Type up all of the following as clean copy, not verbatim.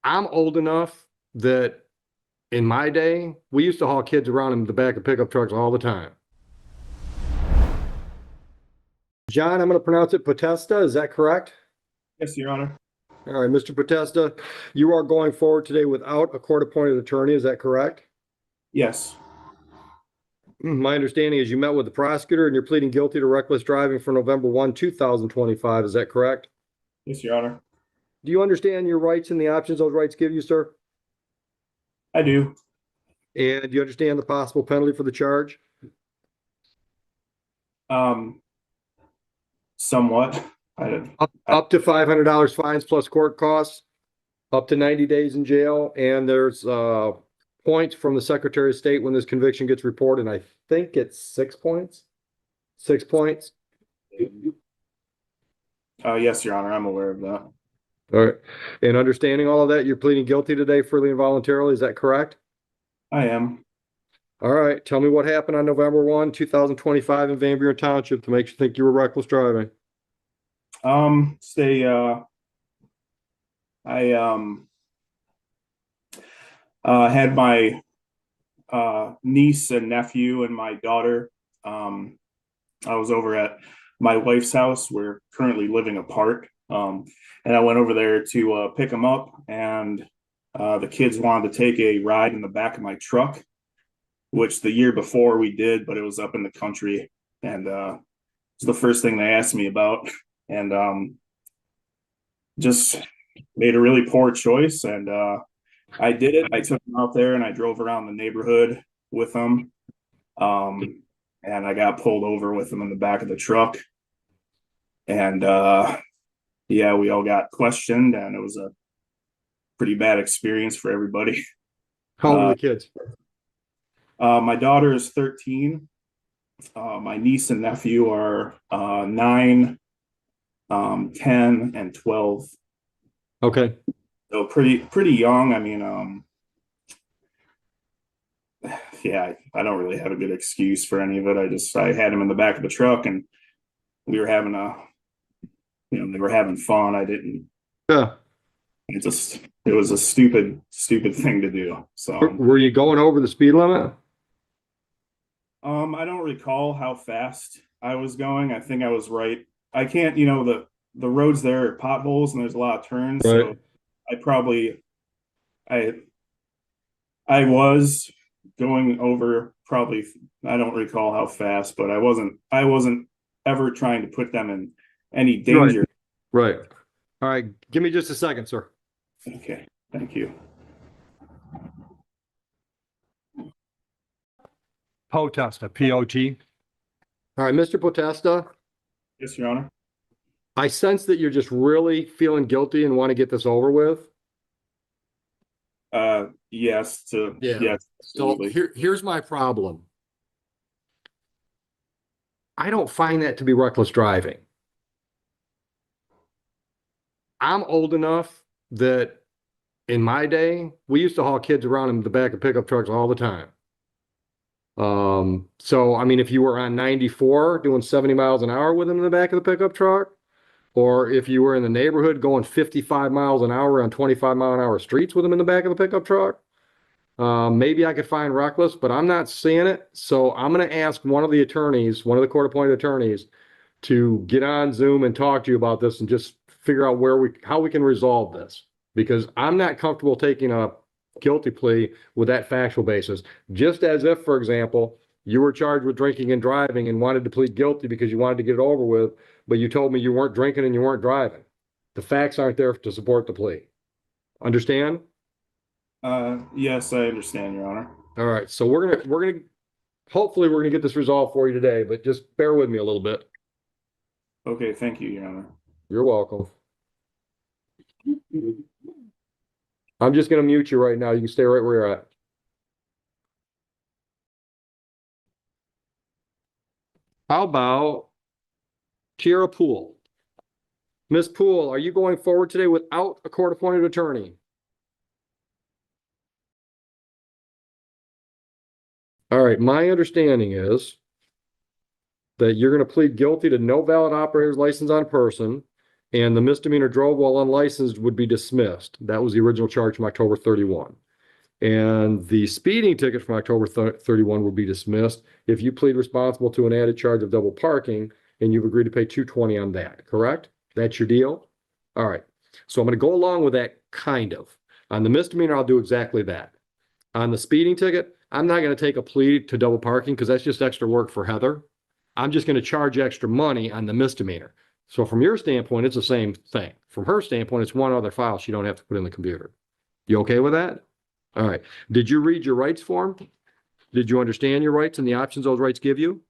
I'm old enough that in my day, we used to haul kids around in the back of pickup trucks all the time. John, I'm going to pronounce it Potesta. Is that correct? Yes, Your Honor. All right, Mr. Potesta, you are going forward today without a court-appointed attorney. Is that correct? Yes. My understanding is you met with the prosecutor and you're pleading guilty to reckless driving for November 1, 2025. Is that correct? Yes, Your Honor. Do you understand your rights and the options those rights give you, sir? I do. And do you understand the possible penalty for the charge? Um, Somewhat. Up to $500 fines plus court costs, up to 90 days in jail, and there's points from the Secretary of State when this conviction gets reported. And I think it's 6 points. 6 points. Yes, Your Honor. I'm aware of that. All right. And understanding all of that, you're pleading guilty today freely and voluntarily. Is that correct? I am. All right. Tell me what happened on November 1, 2025 in Van Buren Township to make you think you were reckless driving. Say, I had my niece and nephew and my daughter. I was over at my wife's house. We're currently living apart. And I went over there to pick them up, and the kids wanted to take a ride in the back of my truck, which the year before we did, but it was up in the country. And it's the first thing they asked me about. And just made a really poor choice. And I did it. I took them out there and I drove around the neighborhood with them. And I got pulled over with them in the back of the truck. And yeah, we all got questioned, and it was a pretty bad experience for everybody. How old are the kids? My daughter is 13. My niece and nephew are 9, 10, and 12. Okay. So pretty young. I mean, yeah, I don't really have a good excuse for any of it. I had them in the back of the truck, and we were having they were having fun. I didn't. Yeah. It was a stupid thing to do. So Were you going over the speed limit? I don't recall how fast I was going. I think I was right. I can't, the roads there are potholes and there's a lot of turns. Right. So I I was going over probably, I don't recall how fast, but I wasn't ever trying to put them in any danger. Right. All right. Give me just a second, sir. Okay. Thank you. Potesta, P-O-T. All right, Mr. Potesta, Yes, Your Honor. I sense that you're just really feeling guilty and want to get this over with. Yes. Yes. So Absolutely. here's my problem. I don't find that to be reckless driving. I'm old enough that in my day, we used to haul kids around in the back of pickup trucks all the time. So I mean, if you were on 94 doing 70 miles an hour with them in the back of the pickup truck, or if you were in the neighborhood going 55 miles an hour on 25-mile-an-hour streets with them in the back of the pickup truck, maybe I could find reckless, but I'm not seeing it. So I'm going to ask one of the attorneys, one of the court-appointed attorneys, to get on Zoom and talk to you about this and just figure out how we can resolve this, because I'm not comfortable taking a guilty plea with that factual basis. Just as if, for example, you were charged with drinking and driving and wanted to plead guilty because you wanted to get it over with, but you told me you weren't drinking and you weren't driving. The facts aren't there to support the plea. Understand? Yes, I understand, Your Honor. All right. So hopefully we're gonna get this resolved for you today, but just bear with me a little bit. Okay, thank you, Your Honor. You're welcome. I'm just going to mute you right now. You can stay right where you're at. How about Tierra Poole? Miss Poole, are you going forward today without a court-appointed attorney? All right. My understanding is that you're going to plead guilty to no valid operator's license on person And the misdemeanor drove while unlicensed would be dismissed. That was the original charge from October 31. And the speeding ticket from October 31 would be dismissed if you plead responsible to an added charge of double parking and you've agreed to pay $220 on that, correct? That's your deal? All right. So I'm going to go along with that kind of. On the misdemeanor, I'll do exactly that. On the speeding ticket, I'm not going to take a plea to double parking because that's just extra work for Heather. I'm just going to charge extra money on the misdemeanor. So from your standpoint, it's the same thing. From her standpoint, it's one other file she don't have to put in the computer. You okay with that? All right. Did you read your rights form? Did you understand your rights and the options those rights give you?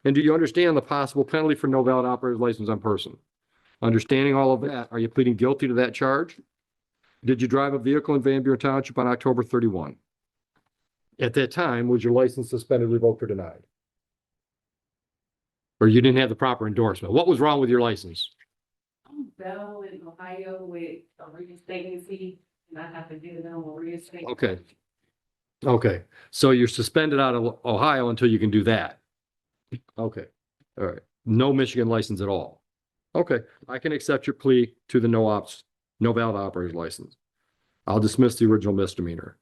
And do you understand the possible penalty for no valid operator's license on person? Understanding all of that, are you pleading guilty to that charge? Did you drive a vehicle in Van Buren Township on October 31? At that time, was your license suspended, revoked, or denied? Or you didn't have the proper endorsement? What was wrong with your license? I'm Bell in Ohio with a reinstatement fee, and I have to get it on a reinstatement. Okay. Okay. So you're suspended out of Ohio until you can do that. Okay. All right. No Michigan license at all. Okay. I can accept your plea to the no valid operator's license. I'll dismiss the original misdemeanor.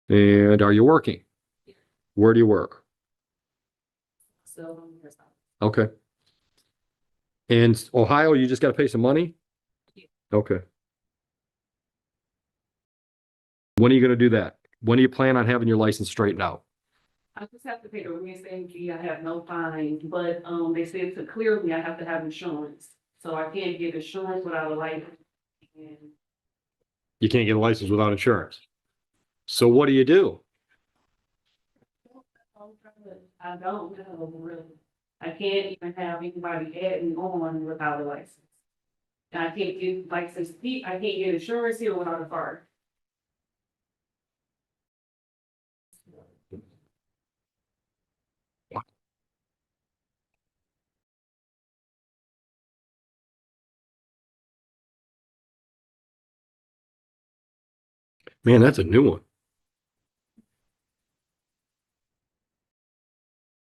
And are you working? Where do you work? So, Okay. And Ohio, you just got to pay some money? Yeah. Okay. When are you going to do that? When do you plan on having your license straightened out? I just have to pay the reinstatement fee. I have no fine, but they said to clear me, I have to have insurance. So I can't get insurance without a license. And You can't get a license without insurance. So what do you do? I don't know really. I can't even have anybody add me on without a license. And I can't get license, I can't get insurance here without a card. Man, that's a new one.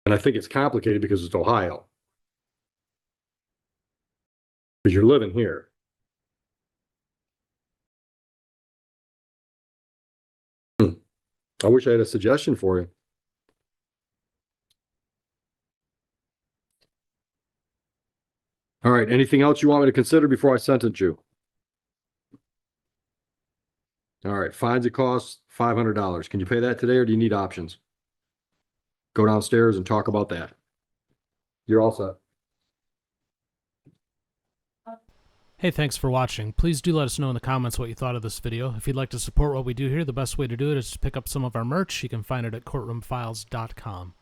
And I think it's complicated because it's Ohio. Because you're living here. I wish I had a suggestion for you. All right, anything else you want me to consider before I sentence you? All right, fines and costs, $500. Can you pay that today or do you need options? Go downstairs and talk about that. You're all set. Hey, thanks for watching. Please do let us know in the comments what you thought of this video. If you'd like to support what we do here, the best way to do it is to pick up some of our merch. You can find it at courtroomfiles.com.